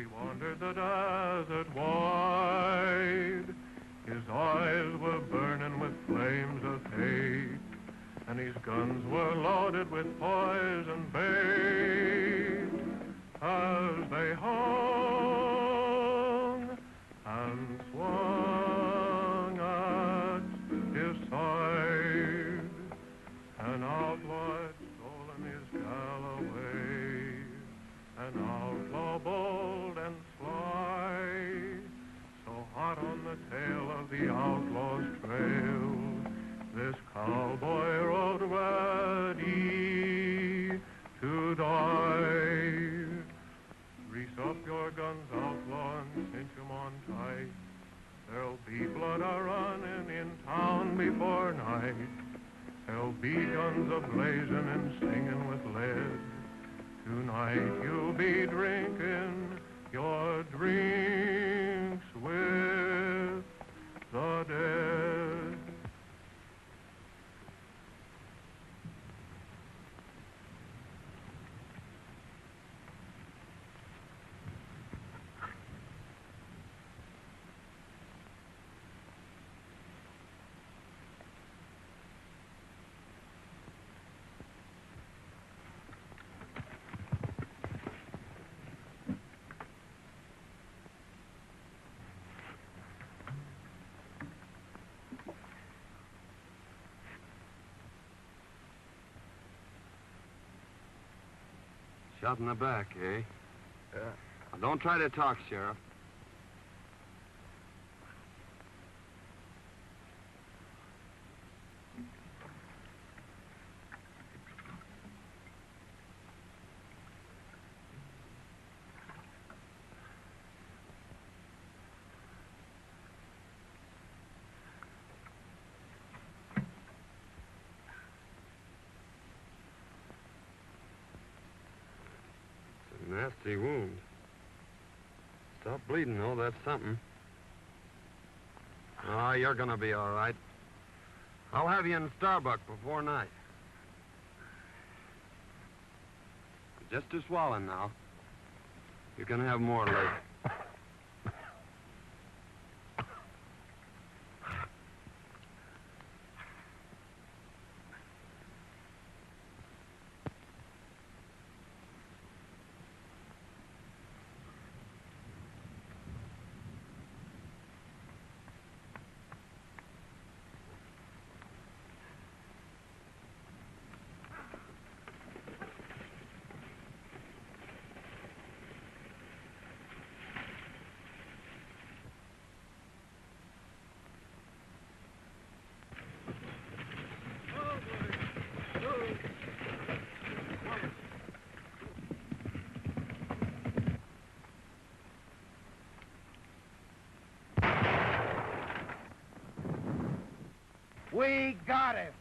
he wandered the desert wide. His eyes were burning with flames of hate, and his guns were loaded with poison bait. As they hung and swung at his side, an outlaw had stolen his Galloway, an outlaw bold and sly, so hot on the tail of the outlaw's trail, this cowboy rode ready to die. Grease up your guns, outlaw, and cinch 'em on tight. There'll be blood a-running in town before night. There'll be guns a-blazing and singing with lead. Tonight you'll be drinking your drinks with the dead. Shot in the back, eh? Yeah. Now, don't try to talk, Sheriff. Nasty wound. Stop bleeding, though. That's something. Oh, you're gonna be all right. I'll have you in Starbuck before night. Just to swallowing now. You can have more later. We got him.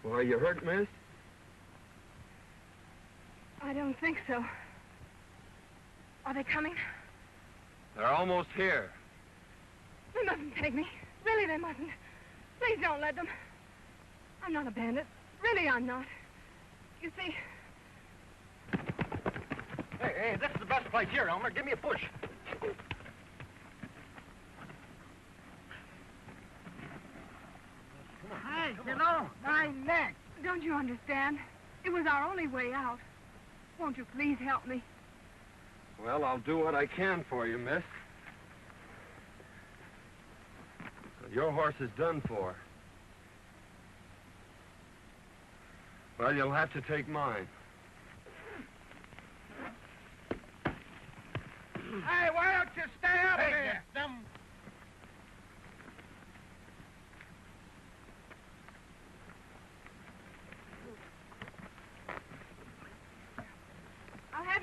Well, are you hurt, miss? I don't think so. Are they coming? They're almost here. They mustn't take me. Really, they mustn't. Please don't let them. I'm not a bandit. Really, I'm not. You see... Hey, this is the best place here, Elmer. Give me a push. Hey, get on. My neck. Don't you understand? It was our only way out. Won't you please help me? Well, I'll do what I can for you, miss. Your horse is done for. Well, you'll have to take mine. Hey, why don't you stay up here? Them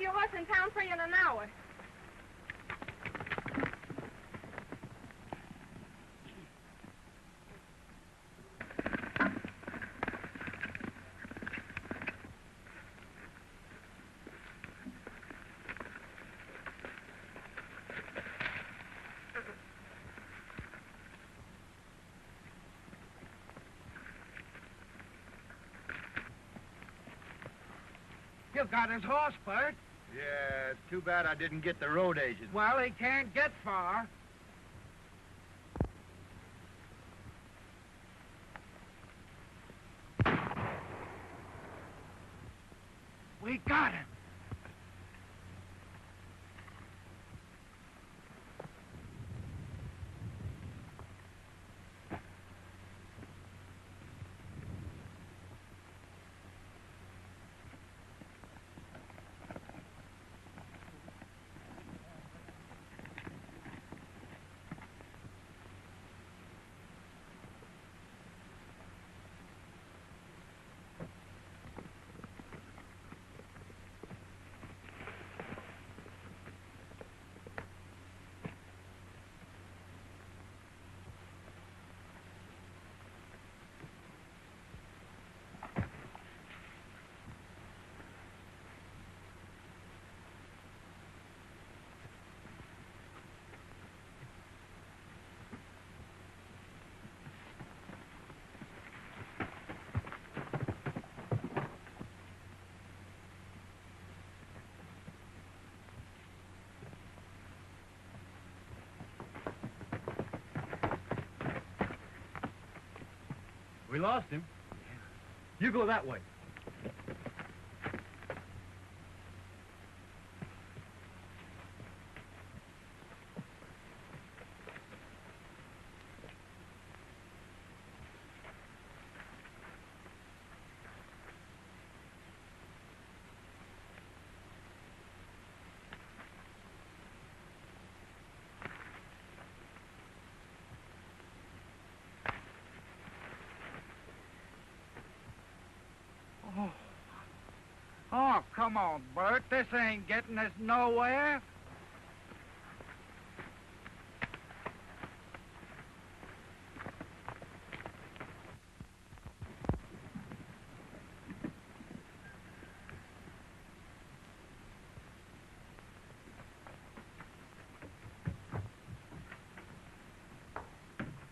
have your horse in town for you in an hour. You got his horse, Bert. Yeah, it's too bad I didn't get the road agent. Well, he can't get far. We got him. We lost him. You go that way. Oh, come on, Bert. This ain't getting us nowhere.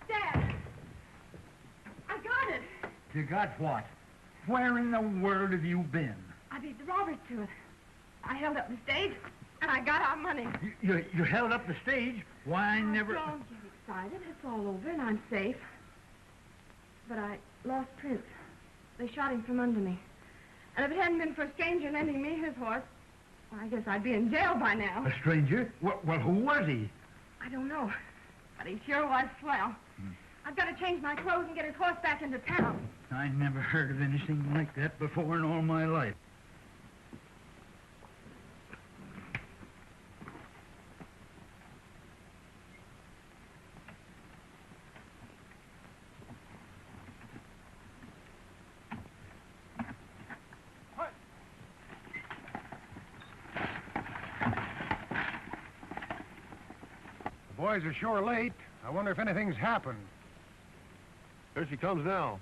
Dad! I got it. You got what? Where in the world have you been? I beat the robbers to it. I held up the stage, and I got our money. You held up the stage? Why, I never... Don't get excited. It's all over, and I'm safe. But I lost Prince. They shot him from under me. And if it hadn't been for a stranger lending me his horse, well, I guess I'd be in jail by now. A stranger? Well, who was he? I don't know. But he sure was swell. I've got to change my clothes and get his horse back into town. I never heard of anything like that before in all my life. The boys are sure late. I wonder if anything's happened. Here she comes now.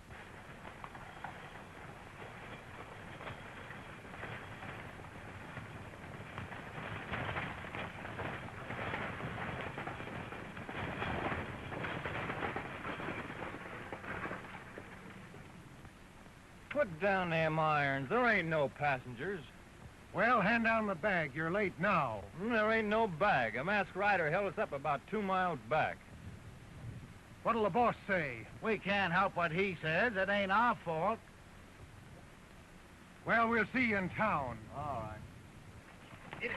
Put down them irons. There ain't no passengers. Well, hand down the bag. You're late now. There ain't no bag. A masked rider held us up about 2 miles back. What'll the boss say? We can't help what he says. It ain't our fault. Well, we'll see you in town. All right.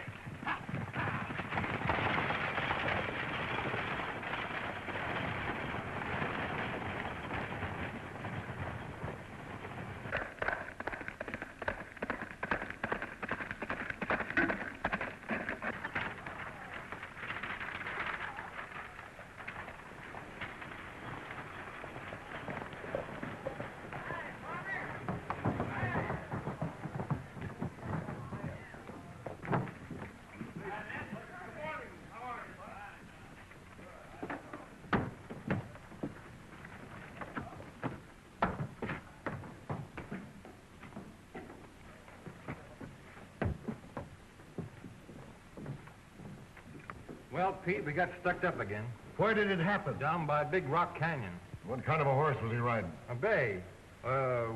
Well, Pete, we got stuck up again. Where did it happen? Down by Big Rock Canyon. What kind of a horse was he riding? A bay.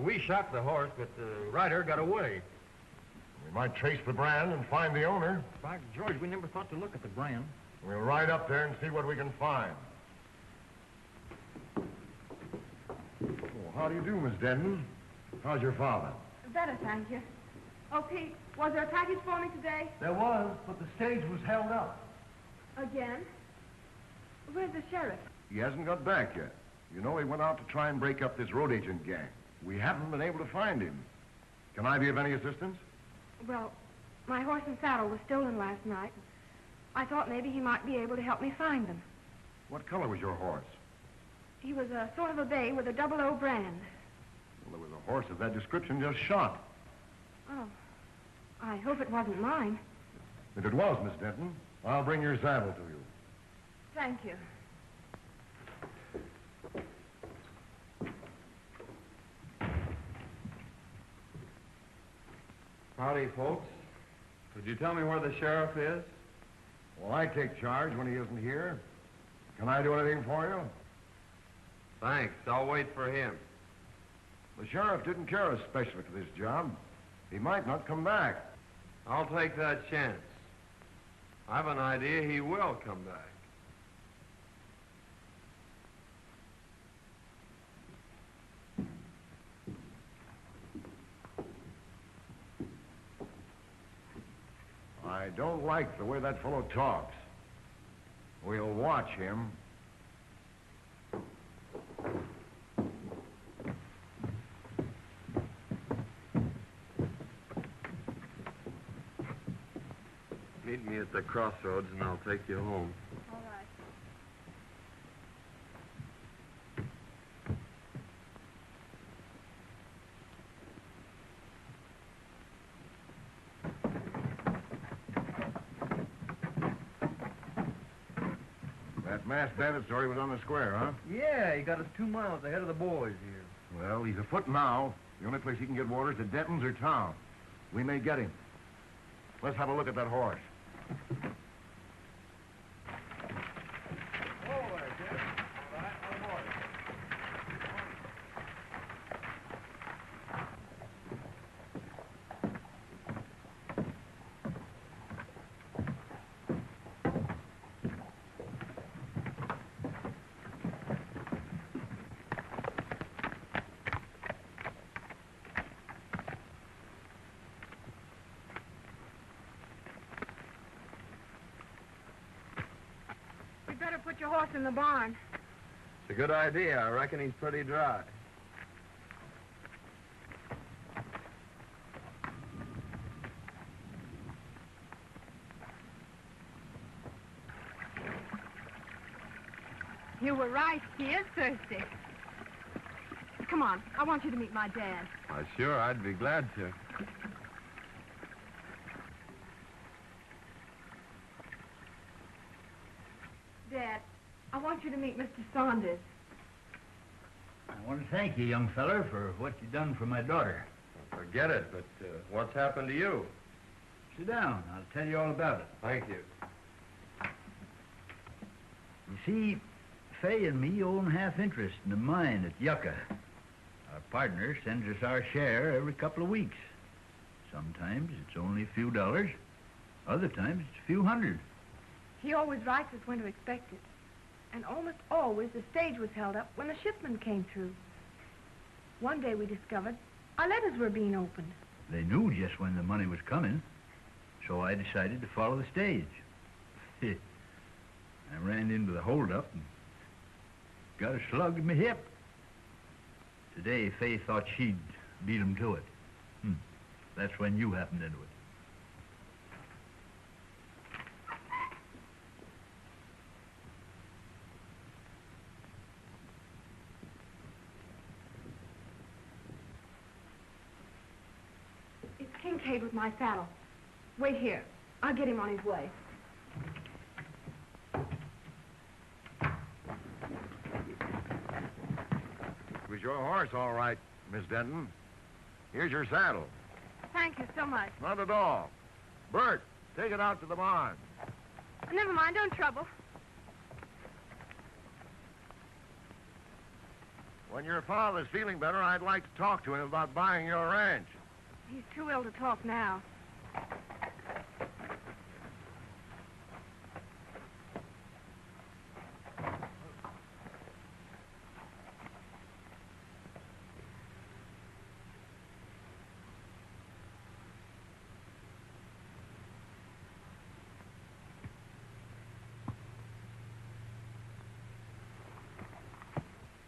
We shot the horse, but the rider got away. We might trace the brand and find the owner. By George, we never thought to look at the brand. We'll ride up there and see what we can find. Oh, how do you do, Miss Denton? How's your father? Better, thank you. Oh, Pete, was there a package for me today? There was, but the stage was held up. Again? Where's the sheriff? He hasn't got back yet. You know, he went out to try and break up this road agent gang. We haven't been able to find him. Can I be of any assistance? Well, my horse and saddle was stolen last night. I thought maybe he might be able to help me find them. What color was your horse? He was a sort of a bay with a 00 brand. Well, there was a horse of that description just shot. Oh, I hope it wasn't mine. If it was, Miss Denton, I'll bring your saddle to you. Thank you. Howdy, folks. Could you tell me where the sheriff is? Well, I take charge when he isn't here. Can I do anything for you? Thanks. I'll wait for him. The sheriff didn't care especially for this job. He might not come back. I'll take that chance. I've an idea he will come back. I don't like the way that fellow talks. We'll watch him. Meet me at the crossroads and I'll take you home. All right. That masked bandit story was on the square, huh? Yeah, he got us 2 miles ahead of the boys here. Well, he's afoot now. The only place he can get water is at Denton's or town. We may get him. Let's have a look at that horse. You'd better put your horse in the barn. It's a good idea. I reckon he's pretty dry. You were right. He is thirsty. Come on. I want you to meet my dad. Sure, I'd be glad to. Dad, I want you to meet Mr. Saunders. I want to thank you, young feller, for what you done for my daughter. Forget it, but what's happened to you? Sit down. I'll tell you all about it. Thank you. You see, Fay and me own half interest in the mine at Yucca. Our partner sends us our share every couple of weeks. Sometimes it's only a few dollars. Other times it's a few hundred. He always writes us when to expect it. And almost always the stage was held up when the shipment came through. One day we discovered our letters were being opened. They knew just when the money was coming, so I decided to follow the stage. I ran into the holdup and got a slug in my hip. Today, Fay thought she'd beat him to it. That's when you happened into it. It's Kincaid with my saddle. Wait here. I'll get him on his way. It was your horse, all right, Miss Denton. Here's your saddle. Thank you so much. Not at all. Bert, take it out to the barn. never mind, don't trouble. When your father's feeling better, I'd like to talk to him about buying your ranch. He's too ill to talk now.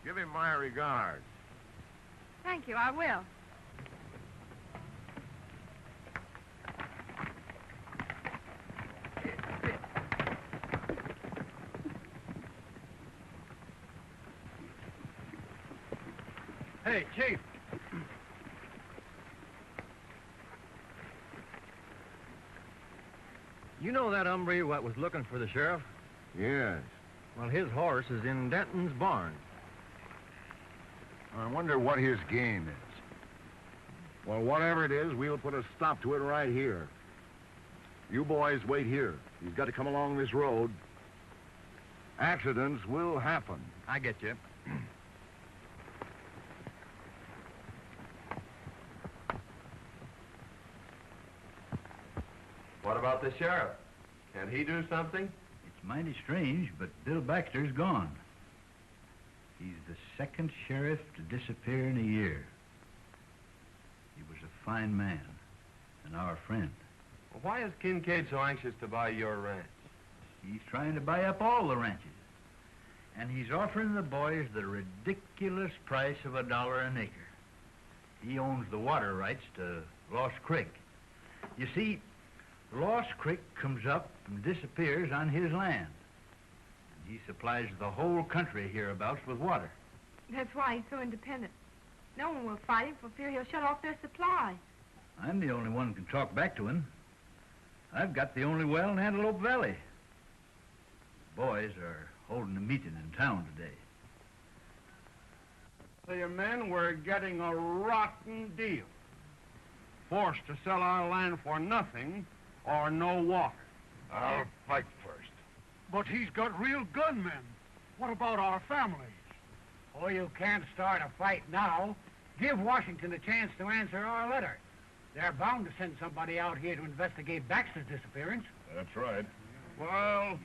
Give him my regards. Thank you, I will. Hey, Chief. You know that hombre what was looking for the sheriff? Yes. Well, his horse is in Denton's barn. I wonder what his game is. Well, whatever it is, we'll put a stop to it right here. You boys wait here. He's got to come along this road. Accidents will happen. I get you. What about the sheriff? Can he do something? It's mighty strange, but Bill Baxter's gone. He's the second sheriff to disappear in a year. He was a fine man and our friend. Well, why is Kincaid so anxious to buy your ranch? He's trying to buy up all the ranches. And he's offering the boys the ridiculous price of $1 an acre. He owns the water rights to Lost Creek. You see, Lost Creek comes up and disappears on his land. And he supplies the whole country hereabouts with water. That's why he's so independent. No one will fight him for fear he'll shut off their supply. I'm the only one who can talk back to him. I've got the only well in Antelope Valley. The boys are holding a meeting in town today. The men were getting a rotten deal. Forced to sell our land for nothing or no water. I'll fight first. But he's got real gunmen. What about our families? Oh, you can't start a fight now. Give Washington a chance to answer our letter. They're bound to send somebody out here to investigate Baxter's disappearance. That's right. Well,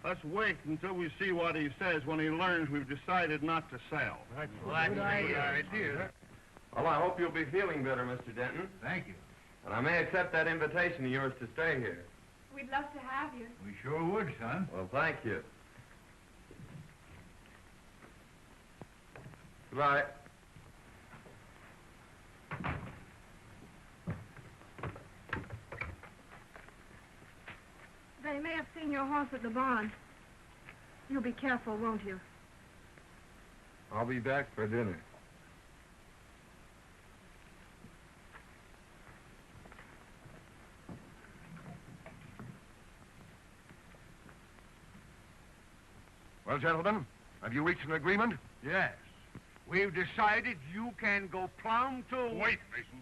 let's wait until we see what he says when he learns we've decided not to sell. That's a good idea. Well, I hope you'll be feeling better, Mr. Denton. Thank you. And I may accept that invitation of yours to stay here. We'd love to have you. We sure would, son. Well, thank you. Goodbye. They may have seen your horse at the barn. You'll be careful, won't you? I'll be back for dinner. Well, gentlemen, have you reached an agreement? Yes. We've decided you can go plumb to... Wait, Mason.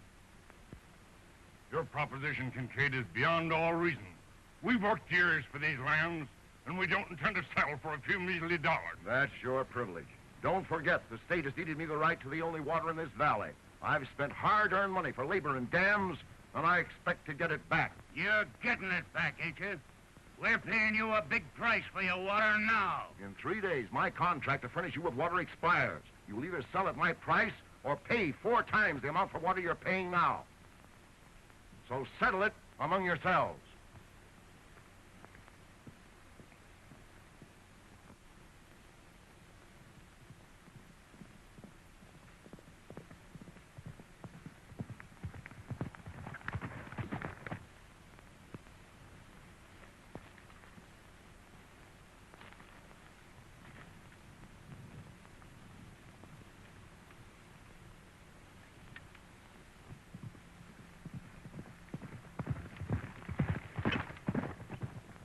Your proposition, Kincaid, is beyond all reason. We've worked years for these lands, and we don't intend to settle for a few measly dollars. That's your privilege. Don't forget, the state has ceded me the right to the only water in this valley. I've spent hard-earned money for labor and dams, and I expect to get it back. You're getting it back, ain't you? We're paying you a big price for your water now. In 3 days, my contract to furnish you with water expires. You'll either sell at my price or pay 4 times the amount for water you're paying now. So settle it among yourselves.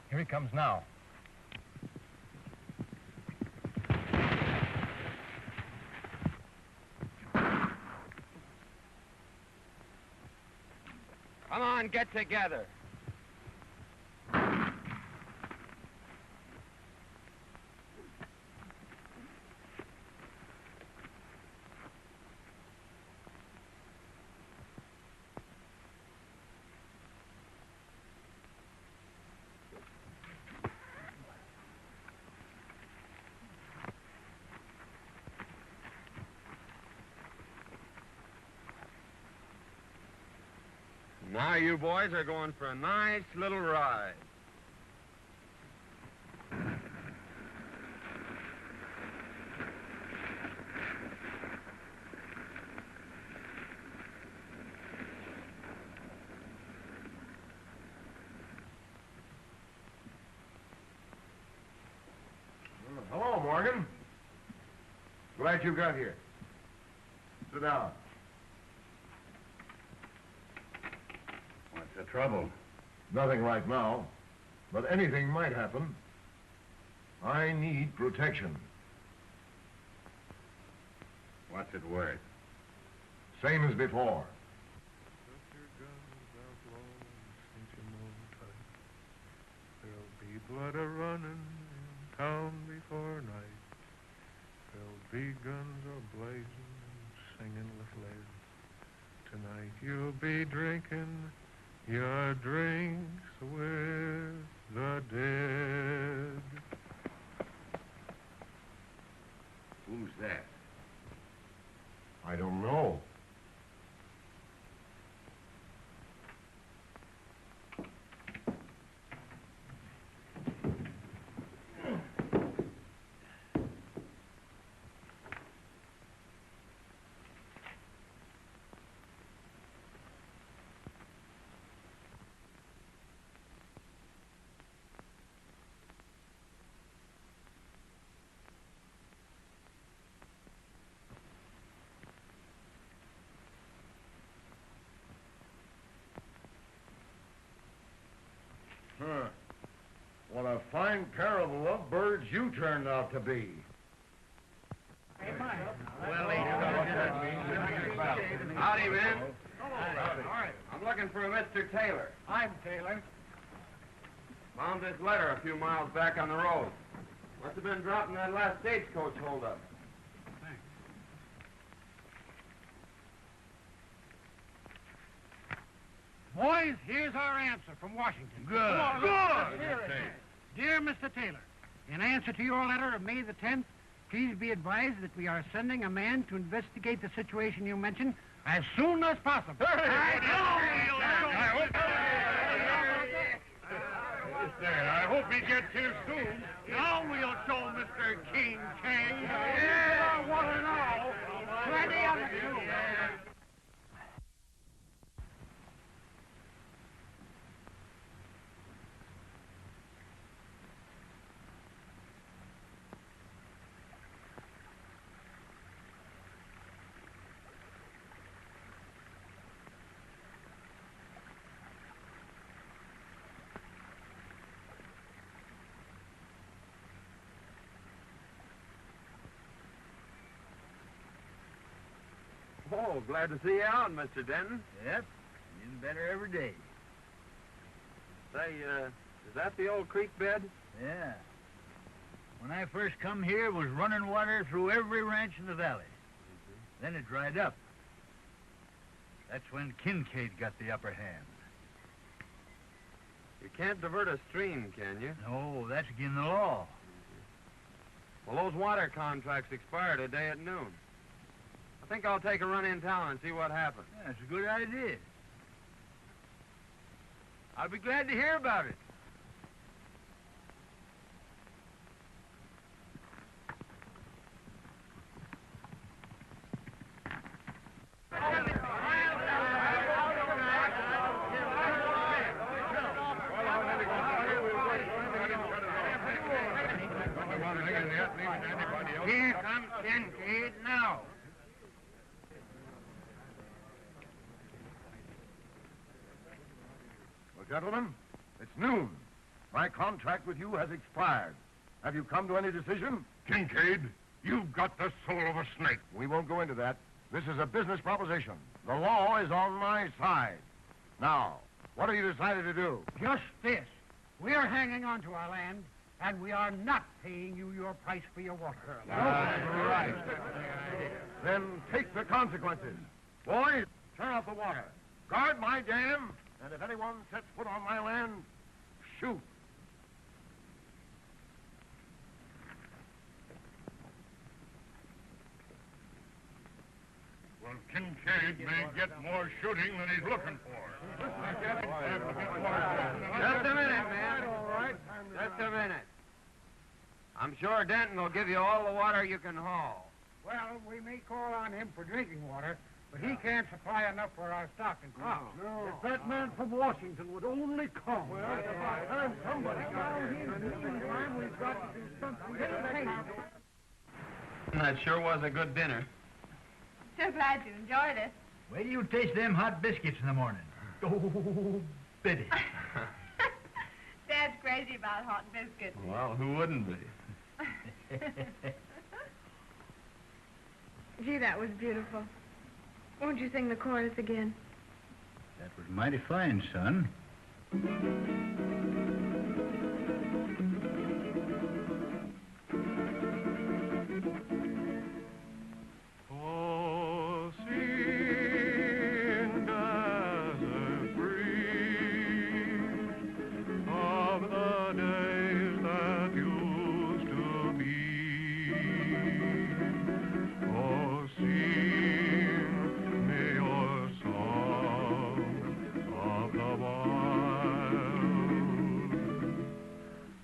Here he comes now. Come on, get together. Now you boys are going for a nice little ride. Hello, Morgan. Glad you got here. Sit down. What's the trouble? Nothing right now, but anything might happen. I need protection. What's it worth? Same as before. Put your guns out low and cinch 'em on tight. There'll be blood a-running in town before night. There'll be guns a-blazing and singing with lead. Tonight you'll be drinking your drinks with the dead. Who's that? I don't know. Huh. What a fine pair of lovebirds you turned out to be. Howdy, man. I'm looking for a Mr. Taylor. I'm Taylor. Found this letter a few miles back on the road. Must have been dropping that last stagecoach holdup. Thanks. Boys, here's our answer from Washington. Good. Come on, Good. let's hear it. Dear Mr. Taylor, in answer to your letter of May the 10th, please be advised that we are sending a man to investigate the situation you mentioned as soon as possible. I hope he gets here soon. Now we'll show Mr. King King. Yeah, what an all. Plenty of it, too. Oh, glad to see you out, Mr. Denton. Yep, getting better every day. Say, is that the old creek bed? Yeah. When I first come here, it was running water through every ranch in the valley. Then it dried up. That's when Kincaid got the upper hand. You can't divert a stream, can you? No, that's against the law. Well, those water contracts expire today at noon. I think I'll take a run in town and see what happens. Yeah, that's a good idea. I'll be glad to hear about it. Here comes Kincaid now. Well, gentlemen, it's noon. My contract with you has expired. Have you come to any decision? Kincaid, you've got the soul of a snake. We won't go into that. This is a business proposition. The law is on my side. Now, what have you decided to do? Just this. We're hanging on to our land, and we are not paying you your price for your water. That's right. Then take the consequences. Boys, turn off the water. Guard my dam, and if anyone sets foot on my land, shoot. Well, Well, Kincaid may get more shooting than he's looking for. Just a minute, man. All right. Just a minute. I'm sure Denton will give you all the water you can haul. Well, we may call on him for drinking water, but he can't supply enough for our stock and crop. No. If that man from Washington would only come. Well, it's about time somebody got here. In the meantime, we've got to do something. That sure was a good dinner. So glad you enjoyed it. Wait till you taste them hot biscuits in the morning. Oh, Biddy. Dad's crazy about hot biscuits. Well, who wouldn't be? Gee, that was beautiful. Won't you sing the chorus again? That was mighty fine, son. Oh, sing, desert breeze, of the days that used to be. Oh, sing me your song of the wild.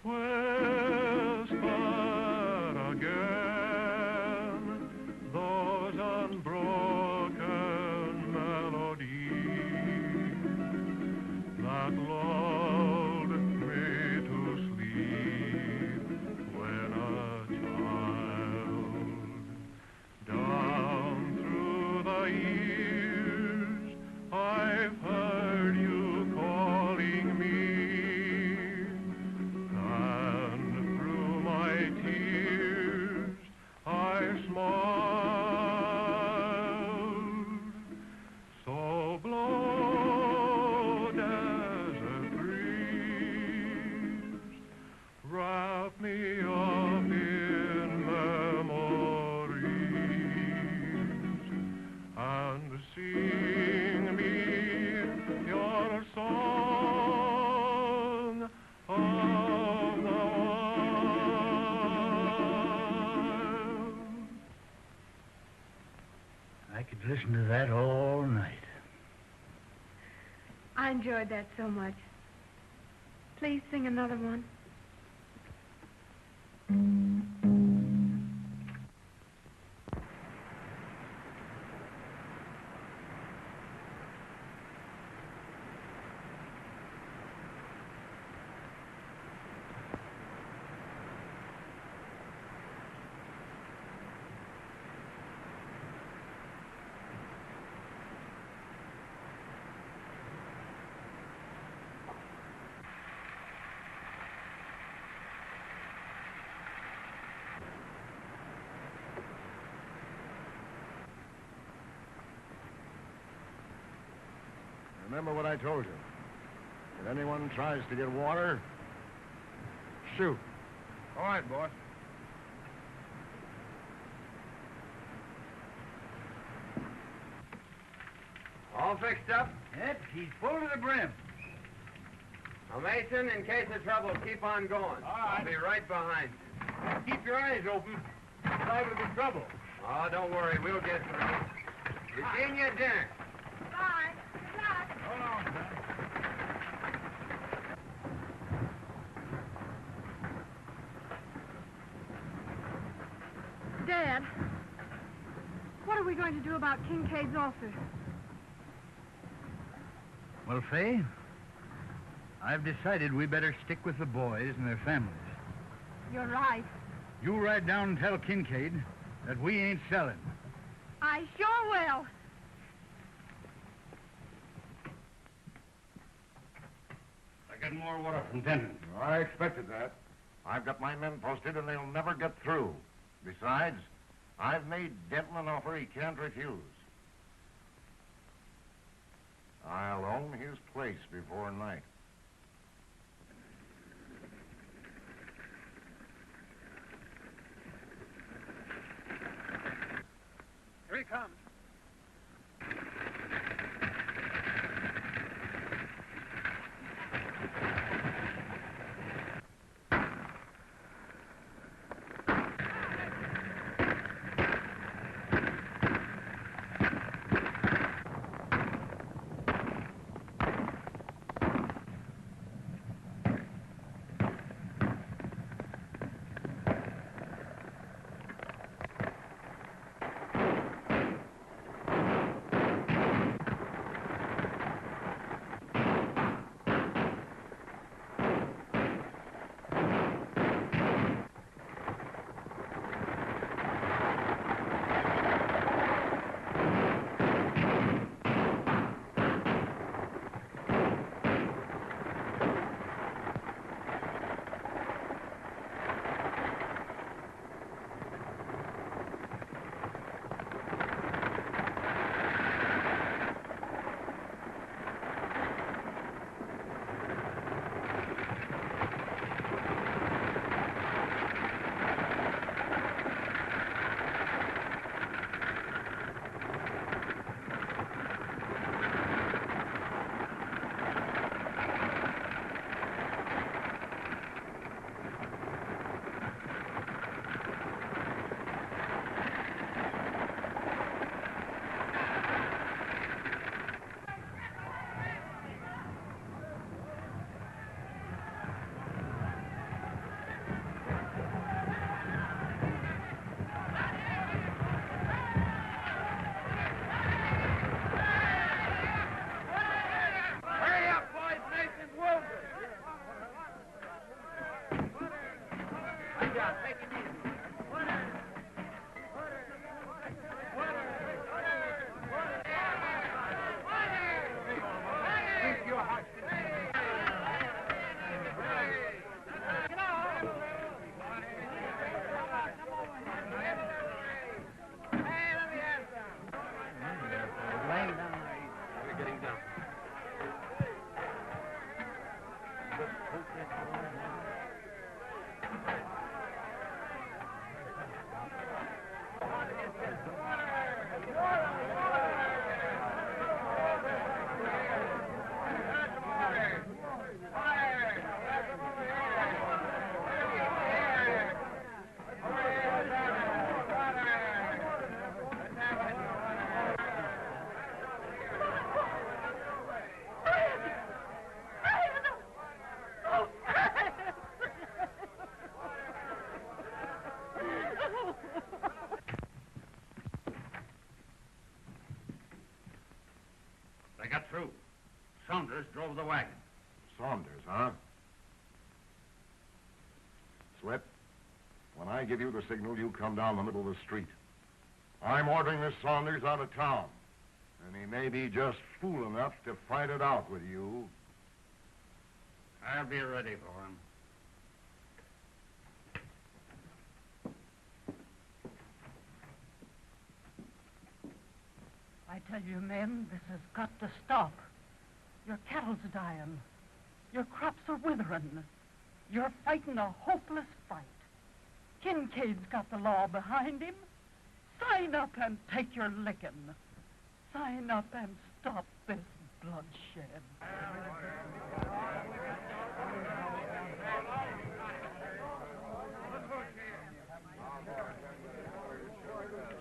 Whisper again those unbroken melodies that lulled me to sleep when a child. Down through the years, I've heard you calling me, and through my tears, I smiled. So blow, desert breeze, wrap me up in memories, and sing me your song of the wild. I could listen to that all night. I enjoyed that so much. Please sing another one. Remember what I told you. If anyone tries to get water, shoot. All right, boss. All fixed up? Yep, he's full to the brim. Now, Mason, in case of trouble, keep on going. All right. I'll be right behind you. Keep your eyes open. Liable to be trouble. Oh, don't worry. We'll get through. Virginia, dinner. Bye. Good luck. Hold on, son. Dad, what are we going to do about Kincaid's offer? Well, Fay, I've decided we better stick with the boys and their families. You're right. You ride down and tell Kincaid that we ain't selling. I sure will. I get more water from Denton. I expected that. I've got my men posted, and they'll never get through. Besides, I've made Denton an offer he can't refuse. I'll own his place before night. Here he comes. They got through. Saunders drove the wagon. Saunders, huh? Slip, when I give you the signal, you come down the middle of the street. I'm ordering this Saunders out of town. And he may be just fool enough to fight it out with you. I'll be ready for him. I tell you, men, this has got to stop. Your cattle's dying. Your crops are withering. You're fighting a hopeless fight. Kincaid's got the law behind him. Sign up and take your licking. Sign up and stop this bloodshed.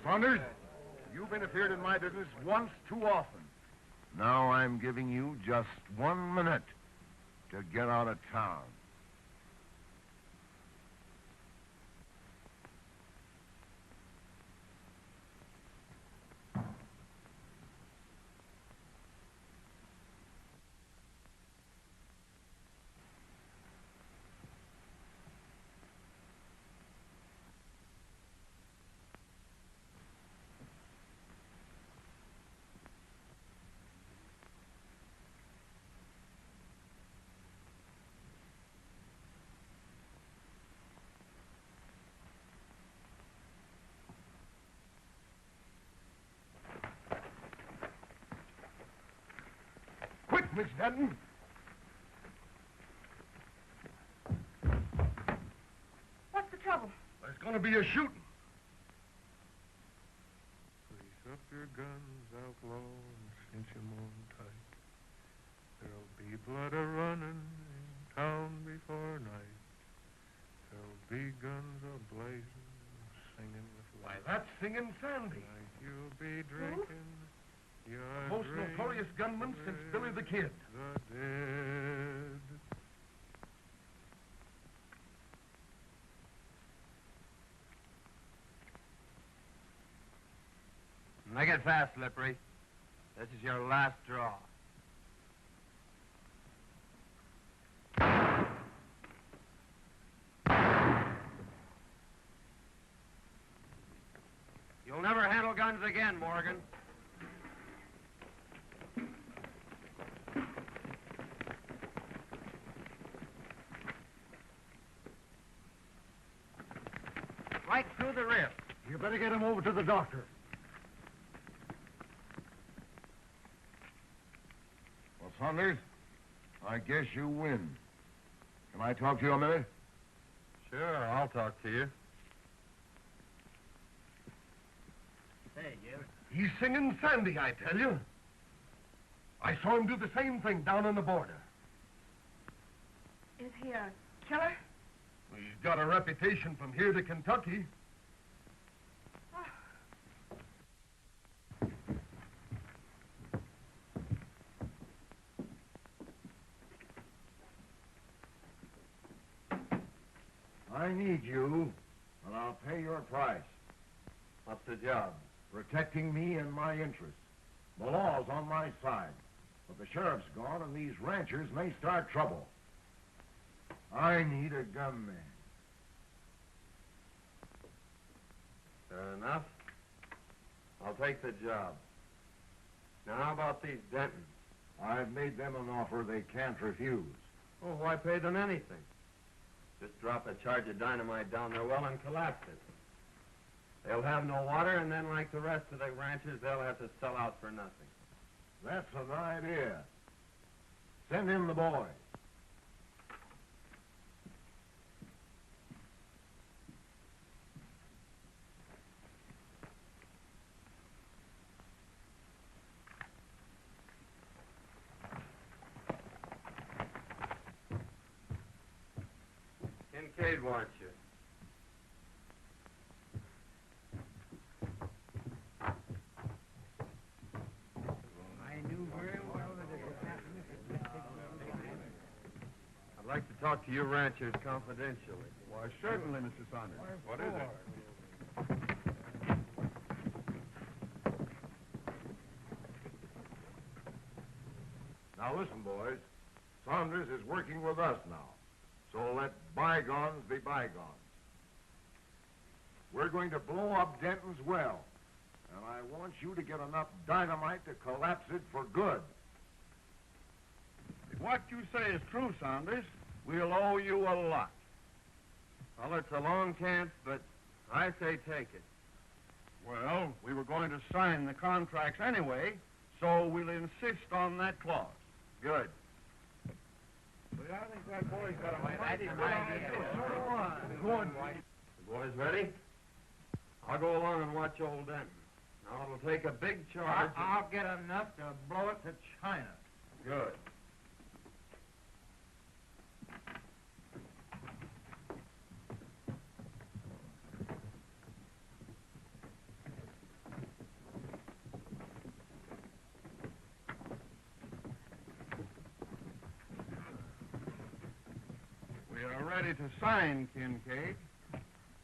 Saunders, you've interfered in my business once too often. Now I'm giving you just 1 minute to get out of town. Miss Denton. What's the trouble? There's going to be a shooting. Grease up your guns, outlaw, and cinch 'em on tight. There'll be blood a-running in town before night. There'll be guns a-blazing, singing with Why, light. that's Singing Sandy. Tonight you'll be drinking your Most drink notorious gunman since Billy the Kid. the dead. Make it fast, Slippery. This is your last draw. You'll never handle guns again, Morgan. Right through the rib. You better get him over to the doctor. Well, Saunders, I guess you win. Can I talk to you a minute? Sure, I'll talk to you. Say, Jerry. He's Singing Sandy, I tell you. I saw him do the same thing down on the border. Is he a killer? He's got a reputation from here to Kentucky. I need you, and I'll pay your price. What's the job? Protecting me and my interests. The law's on my side, but the sheriff's gone, and these ranchers may start trouble. I need a gunman. Fair enough. I'll take the job. Now, how about these Dentons? I've made them an offer they can't refuse. Oh, why pay them anything? Just drop a charge of dynamite down their well and collapse it. They'll have no water, and then, like the rest of the ranchers, they'll have to sell out for nothing. That's an idea. Send in the boy. Kincaid wants you. I knew very well that it would happen if it did take a little time. I'd like to talk to you ranchers confidentially. Why, certainly, Mr. Saunders. What is it? Now listen, boys. Saunders is working with us now. So let bygones be bygones. We're going to blow up Denton's well. And I want you to get enough dynamite to collapse it for good. If what you say is true, Saunders, we'll owe you a lot. Well, it's a long chance, but I say take it. Well, we were going to sign the contracts anyway, so we'll insist on that clause. Good. Well, I think that boy's got a mighty good idea. Good. The boys ready? I'll go along and watch old Denton. Now, it'll take a big charge. I'll get enough to blow it to China. Good. We are ready to sign, Kincaid,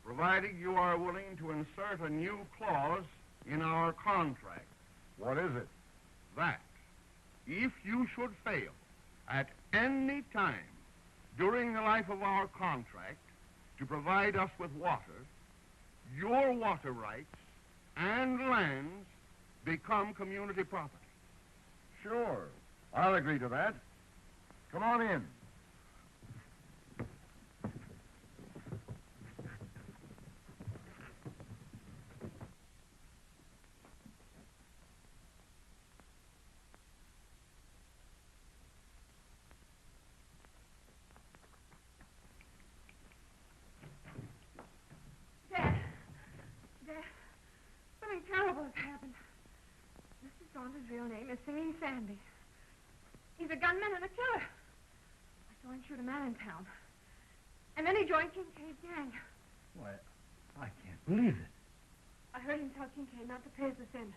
provided you are willing to insert a new clause in our contract. What is it? That if you should fail at any time during the life of our contract to provide us with water, your water rights and lands become community property. Sure. I'll agree to that. Come on in. Something terrible has happened. Mr. Saunders' real name is Singing Sandy. He's a gunman and a killer. I saw him shoot a man in town. And then he joined Kincaid's gang. Why, I can't believe it. I heard him tell Kincaid not to pay us in.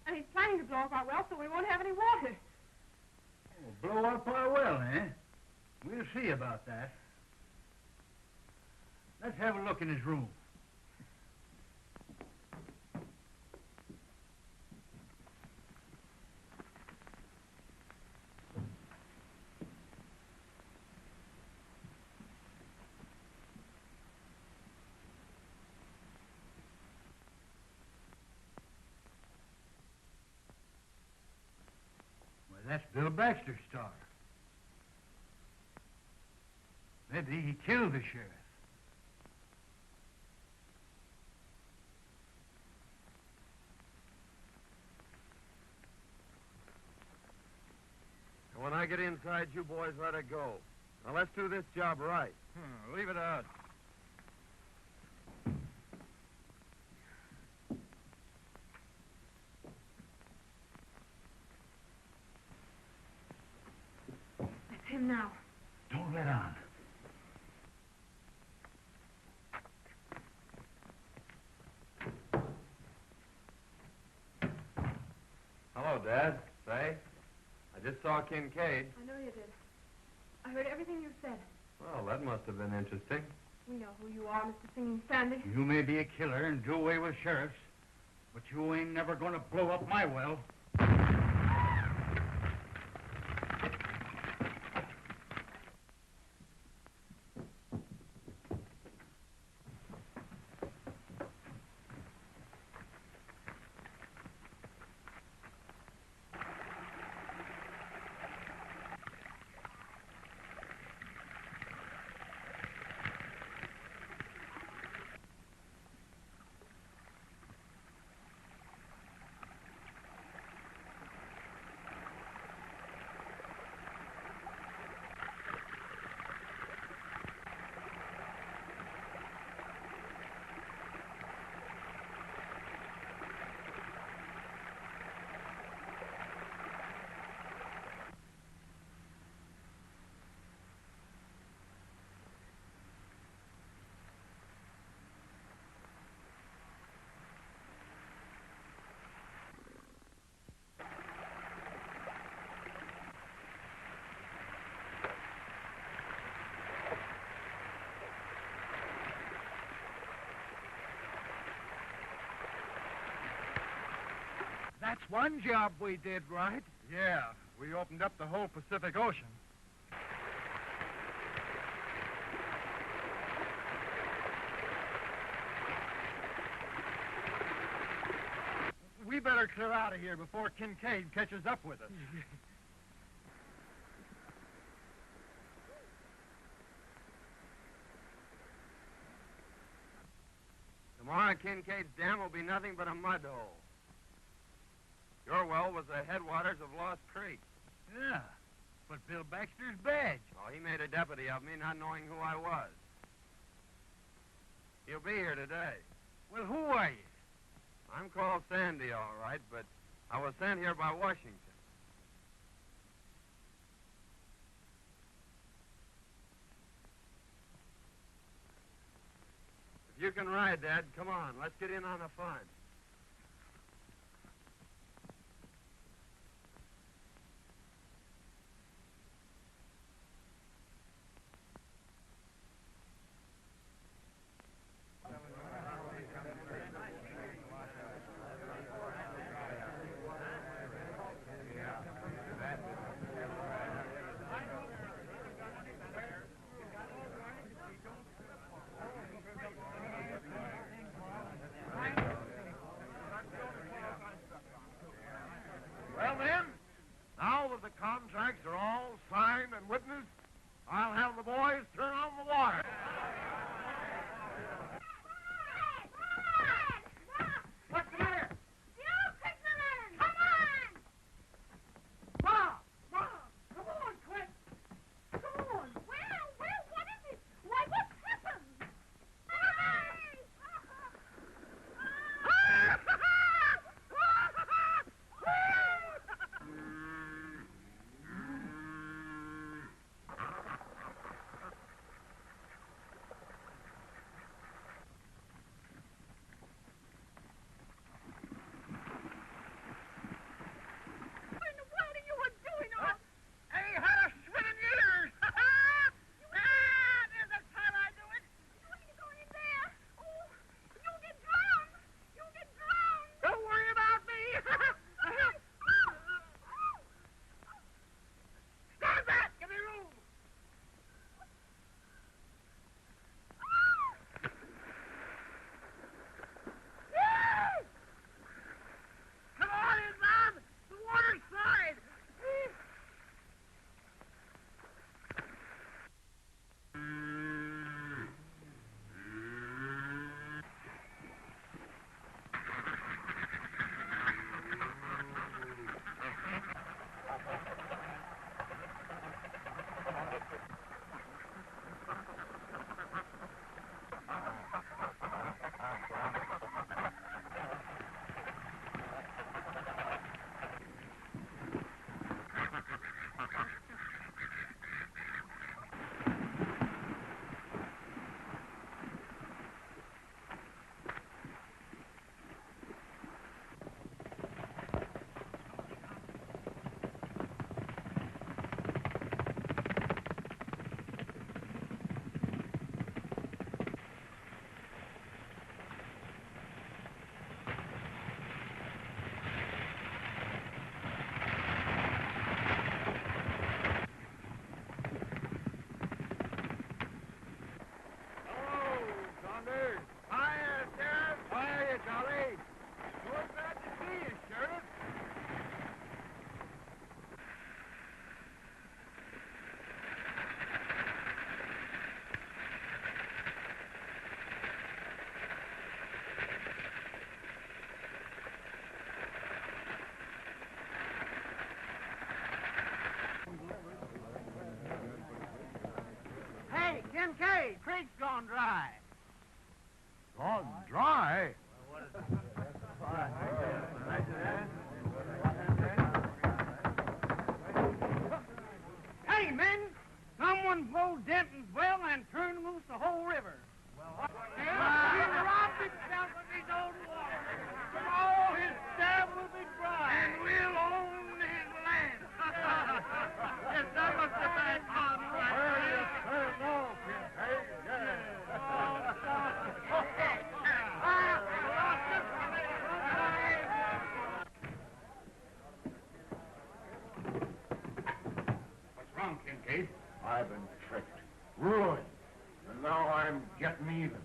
And he's planning to blow up our well so we won't have any water. Oh, blow up our well, eh? We'll see about that. Let's have a look in his room. That's Bill Baxter's star. Maybe he killed the sheriff. And when I get inside, you boys let it go. Now, let's do this job right. Leave it out. That's him now. Don't let on. Hello, Dad. Say, I just saw Kincaid. I know you did. I heard everything you said. Well, that must have been interesting. We know who you are, Mr. Singing Sandy. You may be a killer and do away with sheriffs, but you ain't never gonna blow up my well. one job we did right. Yeah, we opened up the whole Pacific Ocean. We better clear out of here before Kincaid catches up with us. Tomorrow, Kincaid's dam will be nothing but a mud hole. Your well was the headwaters of Lost Creek. Yeah, but Bill Baxter's badge. Oh, he made a deputy of me, not knowing who I was. He'll be here today. Well, who are you? I'm called Sandy, all right, but I was sent here by Washington. If you can ride, Dad, come on. Let's get in on the fun. Well, then, now that the contracts are all signed and witnessed, I'll have the boys turn on the water. What's the matter? You fishermen! Come on! Bob! Bob! Come on, quick! Come on! Well, what is it? Why, what's happened? What in the world are you doing? Ain't had a swim in years! There's a time I do it! You ain't going in there. Oh, you'll get drowned. You'll get drowned. Don't worry about me! Stand back! Give me room! Come on in, Bob! The water's fine! Hey, Kincaid, creek's gone dry. Gone dry? Hey, men, someone blowed Denton's well and turned loose the whole river. He robbed himself of his own water. All his dam will be dry. And we'll own his land. Yes, that was the bad contract. Well, yes, sir, no, Kincaid, yes. I've been tricked, ruined, and now I'm getting even.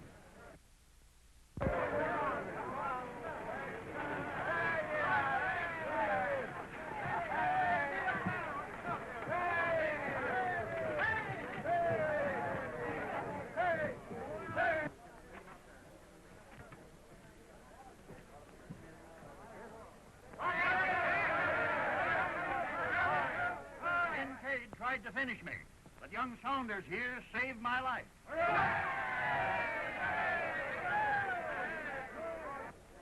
Kincaid tried to finish me, but young Saunders here saved my life.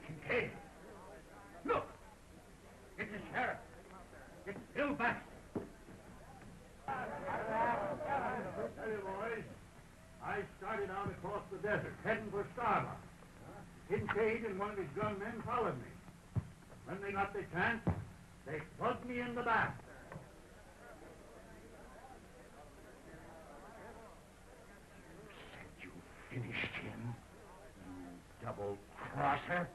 Kincaid, look! It's the sheriff. It's Bill Baxter. Hey, boys. I started out across the desert, heading for Starbuck. Kincaid and one of his gunmen followed me. When they got their chance, they plugged me in the back. You finished him, you double-crosser?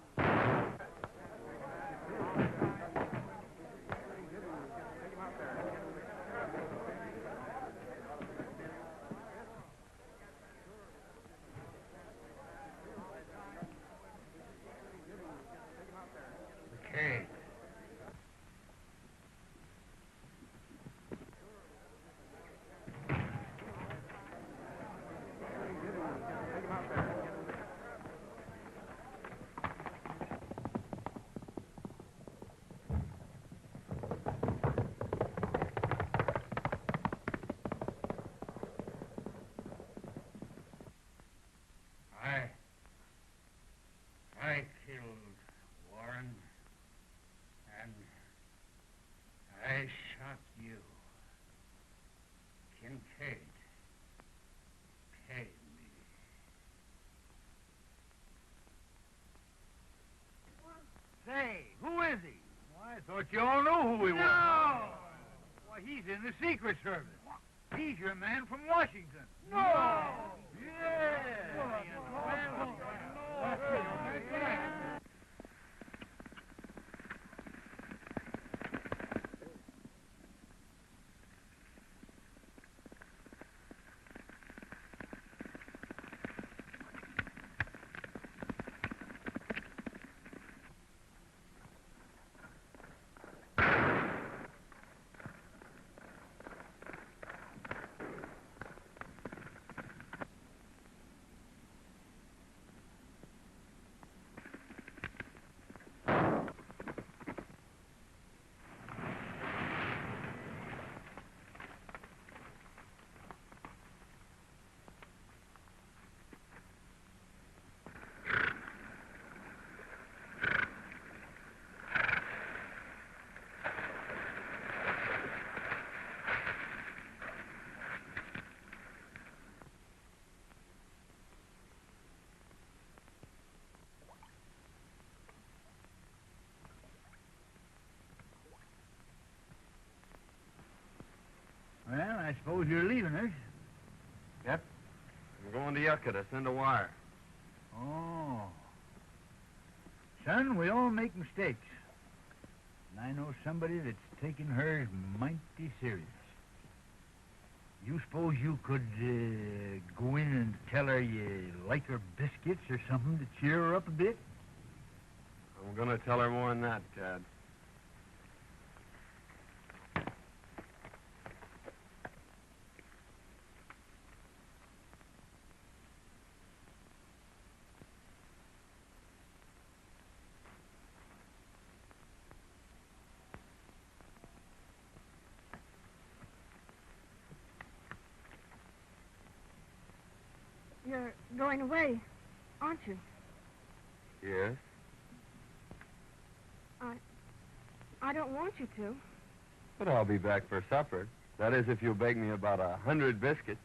Okay. I killed Warren, and I shot you. Kincaid paid me. Say, who is he? I thought you all knew who he was. No! Why, he's in the Secret Service. He's your man from Washington. No! Yeah. Well, I suppose you're leaving us. Yep. I'm going to Yucca to send a wire. Oh. Son, we all make mistakes. And I know somebody that's taking hers mighty serious. You suppose you could go in and tell her you like her biscuits or something to cheer her up a bit? I'm going to tell her more than that, Dad. You're going away, aren't you? Yes? I don't want you to. But I'll be back for supper. That is, if you'll bake me about 100 biscuits.